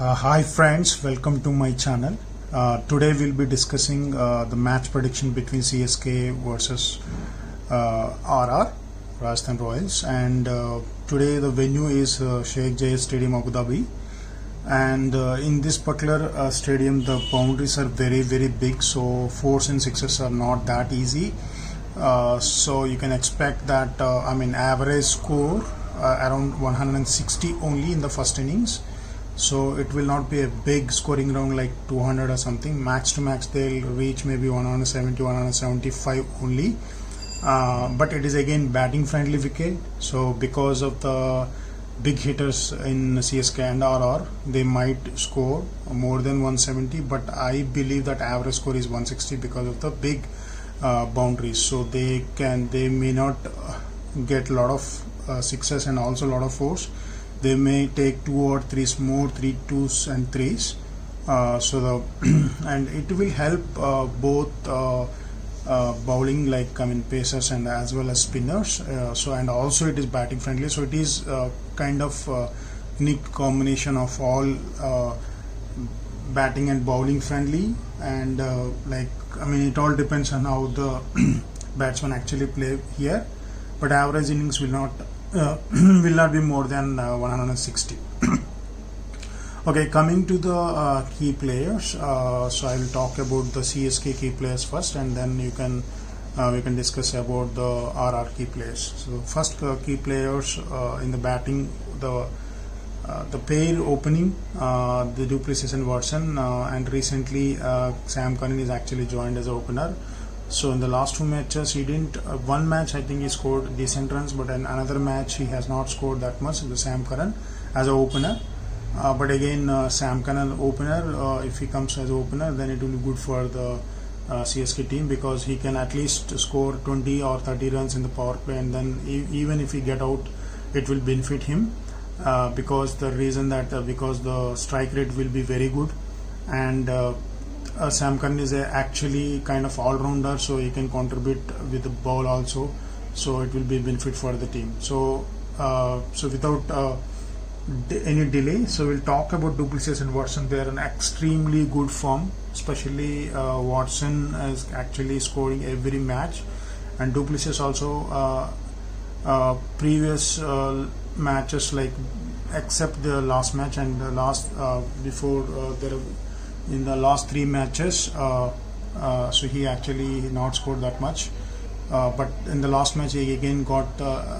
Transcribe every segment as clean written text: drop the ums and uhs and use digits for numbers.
Hi friends, welcome to my channel. Today we'll be discussing the match prediction between CSK versus RR, Rajasthan Royals, and today the venue is Sheikh Zayed Stadium, Abu Dhabi. And in this particular stadium the boundaries are very big, so fours and sixes are not that easy. So you can expect that average score around 160 only in the first innings. So it will not be a big scoring round like 200 or something. Max to max they'll reach maybe 170, 175 only. But it is again batting friendly wicket, so because of the big hitters in CSK and RR, they might score more than 170, but I believe that average score is 160 because of the big boundaries. So they may not get a lot of sixes and also a lot of fours. They may take 2 or 3 more, 3 2s and 3s. And it will help both bowling, like pacers and as well as spinners. And also it is batting friendly. So it is kind of unique combination of all batting and bowling friendly. And it all depends on how the batsman actually play here. But average innings will not be more than 160. Okay, coming to the key players, so I will talk about the CSK key players first, and then we can discuss about the RR key players. So first key players in the batting, the pair opening, the du Plessis and Watson, and recently Sam Curran is actually joined as an opener. So in the last 2 matches he didn't, one match I think he scored decent runs, but in another match he has not scored that much, the Sam Curran as an opener. But again, Sam Curran opener, if he comes as opener, then it will be good for the CSK team, because he can at least score 20 or 30 runs in the power play, and then even if he get out, it will benefit him, because the strike rate will be very good, and Sam Curran is actually kind of all-rounder, so he can contribute with the ball also, so it will be benefit for the team. So without any delay, so we'll talk about du Plessis and Watson. They are in extremely good form, especially Watson is actually scoring every match, and du Plessis also previous matches, like except the last match and the last in the last 3 matches, so he actually not scored that much, but in the last match he again got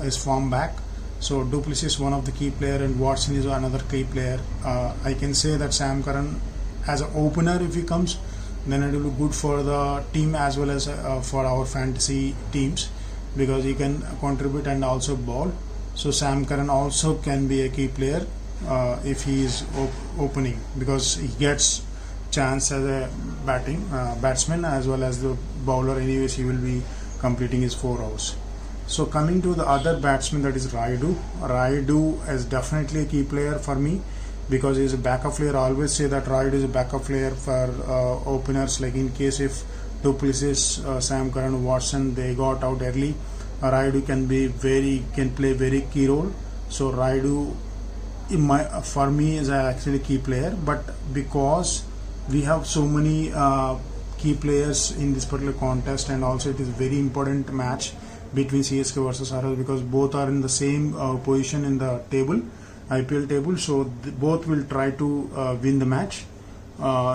his form back. So du Plessis is one of the key player and Watson is another key player. I can say that Sam Curran as an opener, if he comes, then it will be good for the team as well as for our fantasy teams, because he can contribute and also bowl. So Sam Curran also can be a key player if he is opening, because he gets chance as a batsman as well as the bowler. Anyways, he will be completing his 4 overs. So coming to the other batsman, that is Rayudu is definitely a key player for me, because he is a backup player. I always say that Rayudu is a backup player for openers, like in case if du Plessis, Sam Curran, Watson, they got out early, Rayudu can play very key role. So Rayudu for me is actually a key player, but because we have so many key players in this particular contest, and also it is very important match between CSK versus RR, because both are in the same position in the table, IPL table, so both will try to win the match.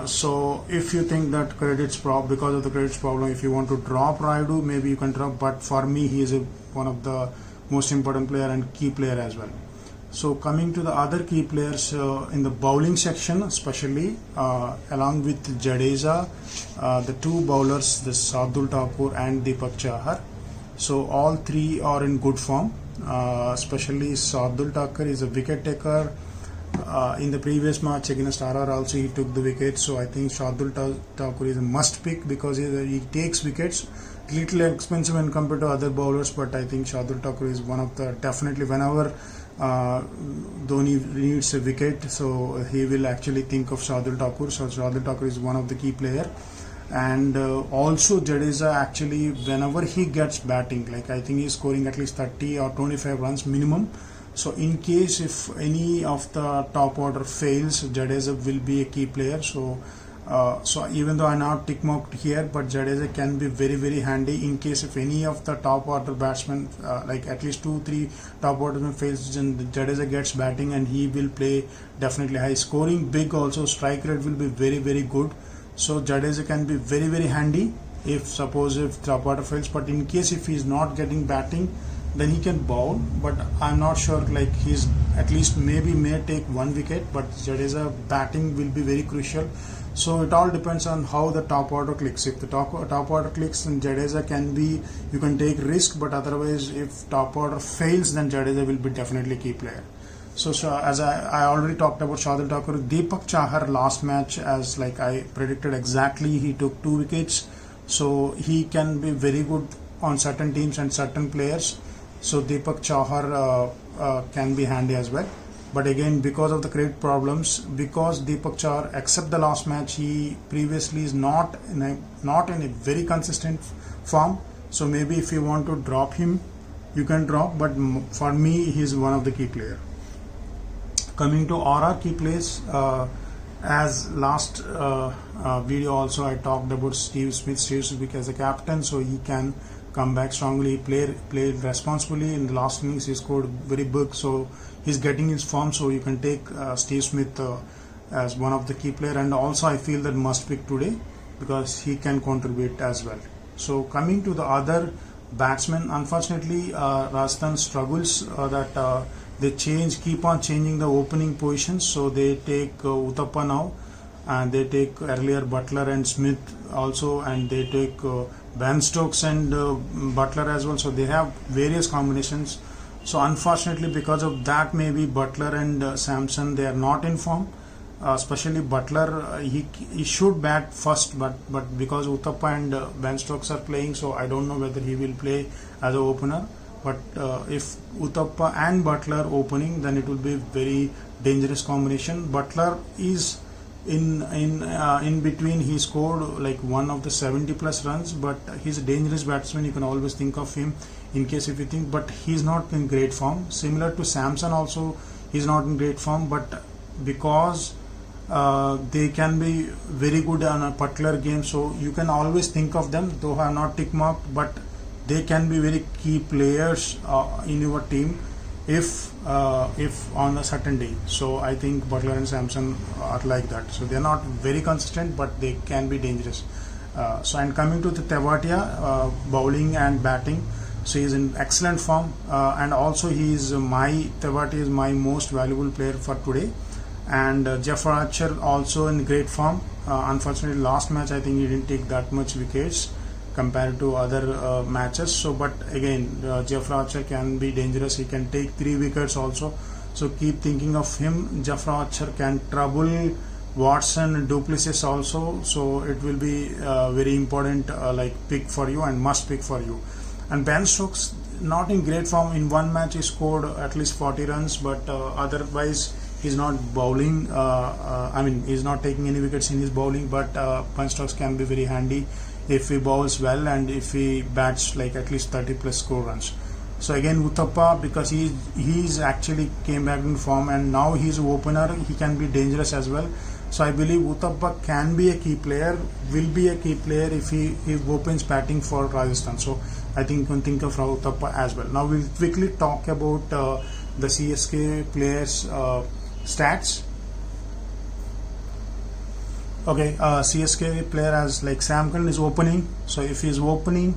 So if you think that because of the credits problem, if you want to drop Rayudu, maybe you can drop, but for me he is one of the most important player and key player as well. So coming to the other key players in the bowling section, especially along with Jadeja, the 2 bowlers, the Shardul Thakur and Deepak Chahar. So all 3 are in good form, especially Shardul Thakur is a wicket taker. In the previous match against RR also he took the wicket, so I think Shardul Thakur is a must pick, because he takes wickets. Little expensive when compared to other bowlers, but I think Shardul Thakur is one of the, definitely whenever Dhoni needs a wicket, so he will actually think of Shardul Thakur. So Shardul Thakur is one of the key player. And also Jadeja, actually whenever he gets batting, like I think he's scoring at least 30 or 25 runs minimum, So in case if any of the top order fails, Jadeja will be a key player. So even though I not tick marked here, but Jadeja can be very handy in case if any of the top order batsmen, like at least 2-3 top order fails, then Jadeja gets batting and he will play definitely high scoring, big also, strike rate will be very good. So Jadeja can be very handy if suppose if top order fails, but in case if he is not getting batting, then he can bowl, but I'm not sure, like he's at least may take 1 wicket, but Jadeja batting will be very crucial. So it all depends on how the top order clicks. If the top order clicks, then Jadeja can be, you can take risk, but otherwise if top order fails, then Jadeja will be definitely key player. So as I already talked about Shardul Thakur, Deepak Chahar last match, as like I predicted exactly, he took 2 wickets. So he can be very good on certain teams and certain players. So Deepak Chahar can be handy as well. But again, because of the credit problems, because Deepak Chahar, except the last match, he previously is not in a very consistent form. So maybe if you want to drop him, you can drop. But for me, he is one of the key player. Coming to aura key plays, as last video also I talked about Steve Smith. Steve Smith as a captain, so he can come back strongly, play responsibly. In the last innings he scored very big, so he's getting his form. So you can take Steve Smith as one of the key player, and also I feel that must pick today because he can contribute as well. So coming to the other batsmen, unfortunately Rajasthan struggles that they keep on changing the opening positions. So they take Uthappa now, and they take earlier Butler and Smith also, and they take Ben Stokes and Butler as well. So they have various combinations. So unfortunately, because of that, maybe Butler and Samson, they are not in form. Especially Butler, he should bat first, but because Uthappa and Ben Stokes are playing, so I don't know whether he will play as an opener. But if Uthappa and Butler opening, then it will be very dangerous combination. Butler is in between, he scored like one of the 70 plus runs, but he's a dangerous batsman. You can always think of him in case if you think, but he's not in great form. Similar to Samson also, he's not in great form, but because they can be very good on a particular game, so you can always think of them, though I have not tick marked, but they can be very key players in your team if on a certain day. So I think Butler and Samson are like that. So they're not very consistent, but they can be dangerous. So and coming to the Tewatia, bowling and batting, so he's in excellent form, and also Tewatia is my most valuable player for today. And Jeffrey Archer also in great form. Unfortunately, last match I think he didn't take that much wickets compared to other matches. So but again, Jeffrey Archer can be dangerous. He can take 3 wickets also. So keep thinking of him. Jeffrey Archer can trouble Watson and du Plessis also. So it will be very important like pick for you and must pick for you. And Ben Stokes not in great form. In one match he scored at least 40 runs, but otherwise he's not bowling. I mean, he's not taking any wickets in his bowling. But Ben Stokes can be very handy if he bowls well and if he bats like at least 30 plus score runs. So again, Uthappa, because he's actually came back in form and now he's an opener, he can be dangerous as well. So I believe Uthappa can be a key player, will be a key player if he opens batting for Rajasthan. So I think you can think of Uthappa as well. Now we'll quickly talk about the CSK players stats. Okay, CSK player as like Sam Curran is opening. So if he's opening,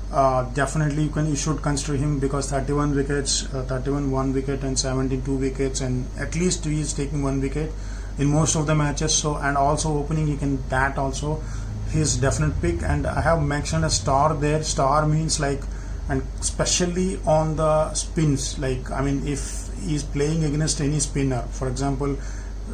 definitely you should consider him because 31 wickets, 31 1 wicket and 17 2 wickets, and at least he is taking 1 wicket in most of the matches. So and also opening, he can bat also. His definite pick. And I have mentioned a star there. Star means like, and especially on the spins, like I mean if he's playing against any spinner, for example,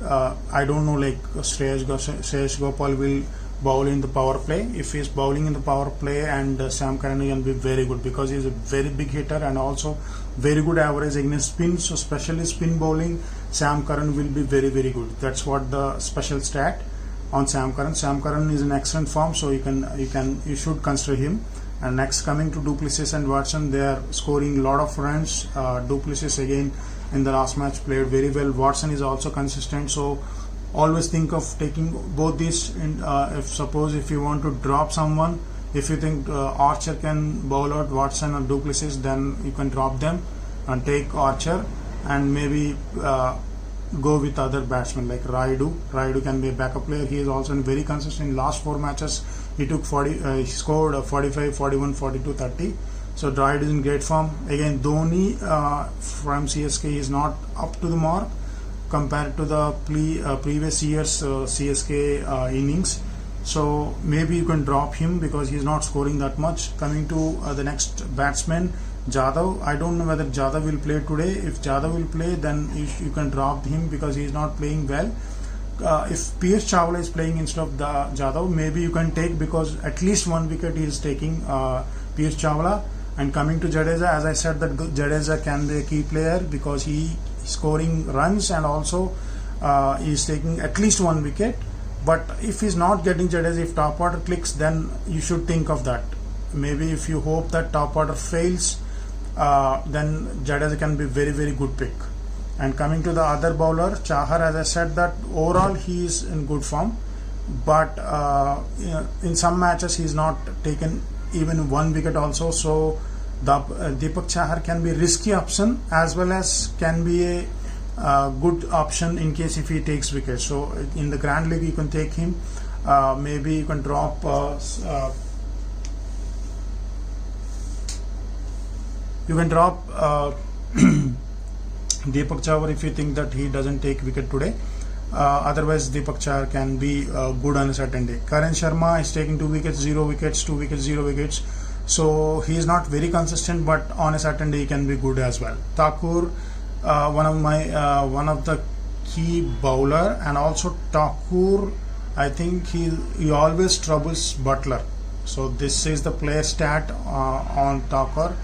I don't know, like Shreyas Gopal will bowl in the power play. If he's bowling in the power play, and Sam Curran will be very good because he's a very big hitter and also very good average against spin. So especially spin bowling, Sam Curran will be very good. That's what the special stat on Sam Curran. Sam Curran is in excellent form, so you should consider him. And next, coming to du Plessis and Watson, they are scoring a lot of runs. Du Plessis again in the last match, played very well. Watson is also consistent, so always think of taking both these. If you want to drop someone, if you think Archer can bowl out Watson or Du Plessis, then you can drop them and take Archer, and maybe go with other batsmen like Raidu. Raidu can be a backup player. He is also very consistent. In last 4 matches, he took 40. He scored 45, 41, 42, 30. So Raidu is in great form. Again, Dhoni from CSK is not up to the mark compared to the previous year's CSK innings. So maybe you can drop him because he's not scoring that much. Coming to the next batsman, Jadhav. I don't know whether Jadhav will play today. If Jadhav will play, then you can drop him because he's not playing well. If Pierce Chawla is playing instead of Jadhav, maybe you can take, because at least 1 wicket he is taking, Pierce Chawla. And coming to Jadeja, as I said, that Jadeja can be a key player because he is scoring runs and also he is taking at least 1 wicket. But if he's not getting Jadeja, if top order clicks, then you should think of that. Maybe if you hope that top order fails, then Jadeja can be very, very good pick. And coming to the other bowler, Chahar, as I said, that overall he is in good form, but in some matches he is not taken even 1 wicket also. So the Deepak Chahar can be a risky option as well as can be a good option in case if he takes wickets. So in the Grand League you can take him. Maybe you can drop Deepak Chahar if you think that he doesn't take wicket today. Otherwise Deepak Chahar can be good on a certain day. Karan Sharma is taking 2 wickets, 0 wickets, 2 wickets, 0 wickets. So he is not very consistent, but on a certain day he can be good as well. Thakur, one of the key bowler, and also Thakur, I think he always troubles Butler. So this is the player stat on Thakur.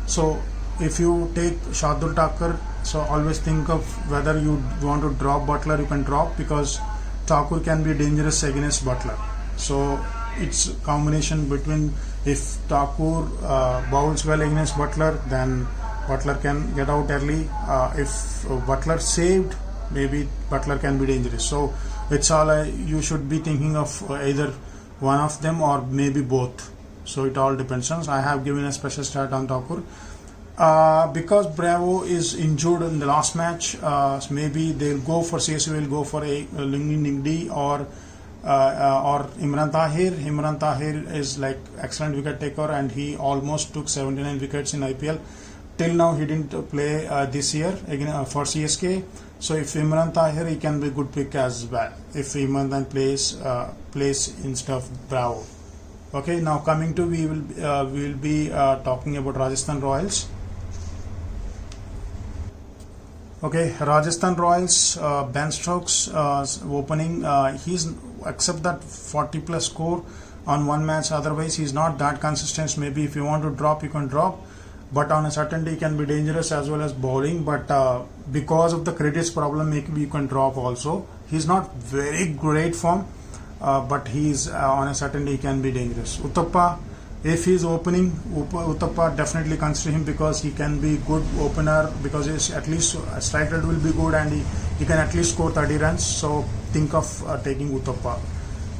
So if you take Shardul Thakur, so always think of whether you want to drop Butler. You can drop because Thakur can be dangerous against Butler. So it's a combination between, if Thakur bowls well against Butler, then Butler can get out early. If Butler saved, maybe Butler can be dangerous. So it's all you should be thinking of either one of them or maybe both. So it all depends on. I have given a special stat on Thakur. Because Bravo is injured in the last match, maybe they'll go for CSU will go for a Lungi Nigdi or Imran Tahir. Imran Tahir is like excellent wicket taker and he almost took 79 wickets in IPL. Till now he didn't play this year again for CSK. So if Imran Tahir, he can be a good pick as well if Imran then plays instead of Bravo. Okay, now coming to we will be talking about Rajasthan Royals. Okay, Rajasthan Royals, Ben Stokes opening, he's except that 40 plus score on 1 match, otherwise he's not that consistent. Maybe if you want to drop, you can drop, but on a certain day he can be dangerous as well as bowling. But because of the credits problem, maybe you can drop also. He's not very great form, but he's on a certain day he can be dangerous. Uthappa, if he's opening, Uthappa definitely consider him because he can be good opener, because his at least strike rate will be good and he can at least score 30 runs. So think of taking Uthappa.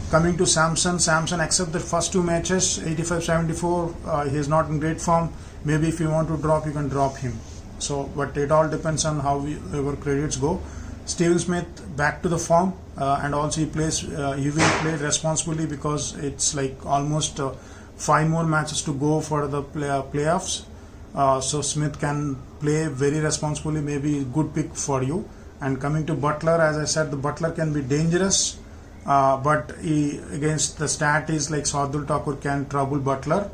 Coming to Samson, except the first 2 matches 85-74, he is not in great form. Maybe if you want to drop, you can drop him. So but it all depends on how our credits go. Steven Smith back to the form, and also he will play responsibly because it's like almost 5 more matches to go for the playoffs. So Smith can play very responsibly, maybe good pick for you. And coming to Butler, as I said, the Butler can be dangerous, but against the stat is like Shardul Thakur can trouble Butler.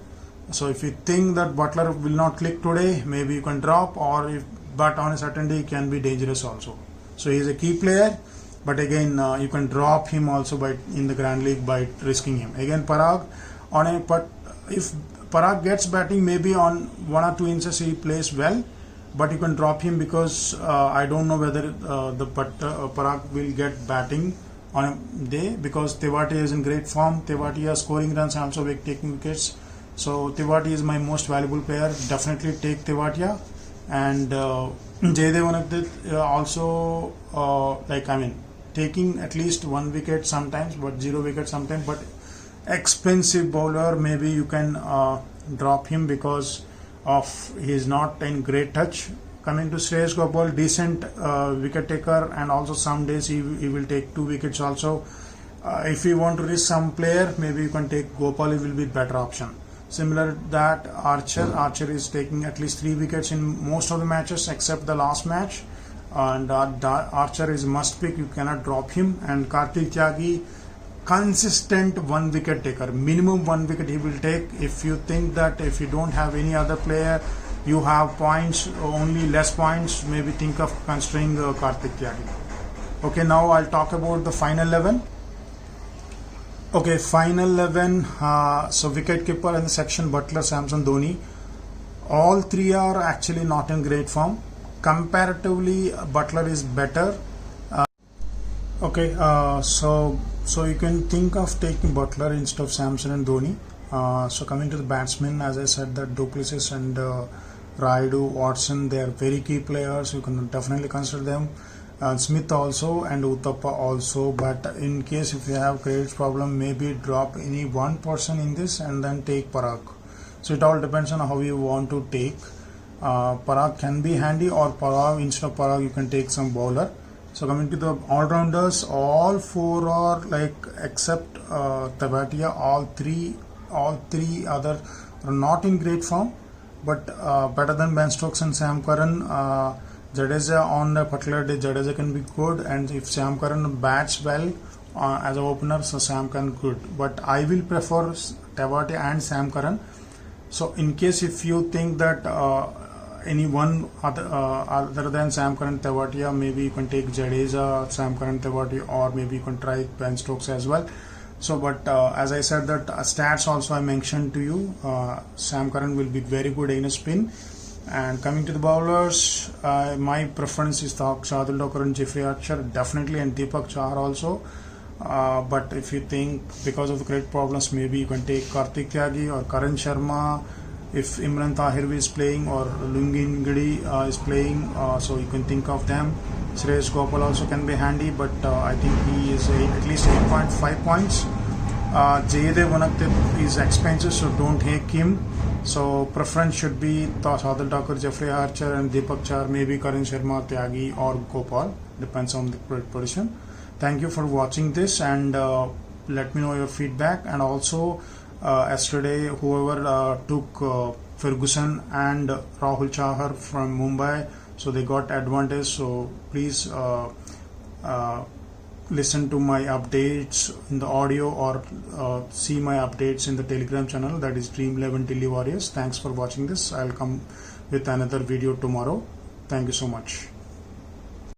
So if you think that Butler will not click today, maybe you can drop, but on a certain day he can be dangerous also. So he is a key player, but again you can drop him also in the Grand League by risking him. Again Parag, if Parag gets batting, maybe on 1 or 2 inches he plays well, but you can drop him because I don't know whether Parag will get batting on a day, because Tewati is in great form. Tewati is scoring runs and also taking wickets. So Tewati is my most valuable player. Definitely take Tewatia. and Jaydev Unadkat also taking at least 1 wicket sometimes, but 0 wicket sometimes. But expensive bowler, maybe you can drop him because of he is not in great touch. Coming to Shreyas Gopal, decent wicket taker, and also some days he will take 2 wickets also. If you want to risk some player, maybe you can take Gopal, it will be better option. Similar that Archer is taking at least 3 wickets in most of the matches except the last match, and Archer is must pick, you cannot drop him. And Kartik Tyagi, consistent 1 wicket taker, minimum 1 wicket he will take. If you think that if you don't have any other player, you have points, only less points, maybe think of considering Kartik Tyagi. Okay, now I'll talk about the final 11. Okay, final 11. So wicket keeper in the section, Buttler, Samson, Dhoni. All 3 are actually not in great form. Comparatively, Buttler is better. Okay, so you can think of taking Buttler instead of Samson and Dhoni. So coming to the batsmen, as I said, that du Plessis and Rayudu, Watson, they are very key players. You can definitely consider them. Smith also and Uthappa also. But in case if you have credit problem, maybe drop any one person in this and then take Parag. So it all depends on how you want to take. Parag can be handy, or Parag instead of Parag you can take some bowler. So coming to the all-rounders, all 4 are like except Tewatia, all three other are not in great form, but better than Ben Stokes and Sam Curran. Jadeja on a particular day, Jadeja can be good, and if Sam Curran bats well as an opener, so Sam Curran good. But I will prefer Tewatia and Sam Curran. So in case if you think that any one other than Sam Curran, Tewatia, maybe you can take Jadeja, Sam Curran, Tewatia, or maybe you can try Ben Stokes as well. So but as I said that stats also I mentioned to you, Sam Curran will be very good in a spin. And coming to the bowlers, my preference is Shardul Thakur and Jeffrey Archer definitely, and Deepak Chahar also. But if you think because of the credit problems, maybe you can take Kartik Tyagi or Karan Sharma. If Imran Tahir is playing or Lungin Gidi is playing, so you can think of them. Shreyas Gopal also can be handy, but I think he is at least 8.5 points. Jaydev Unadkat is expensive, so don't take him. So preference should be Shardul Thakur, Jeffrey Archer, and Deepak Chahar, maybe Karan Sharma, Tyagi, or Gopal, depends on the position. Thank you for watching this, and let me know your feedback. And also yesterday whoever took Ferguson and Rahul Chahar from Mumbai, so they got advantage. So please listen to my updates in the audio, or see my updates in the Telegram channel, that is Dream 11 Delhi Warriors. Thanks for watching this. I'll come with another video tomorrow. Thank you so much.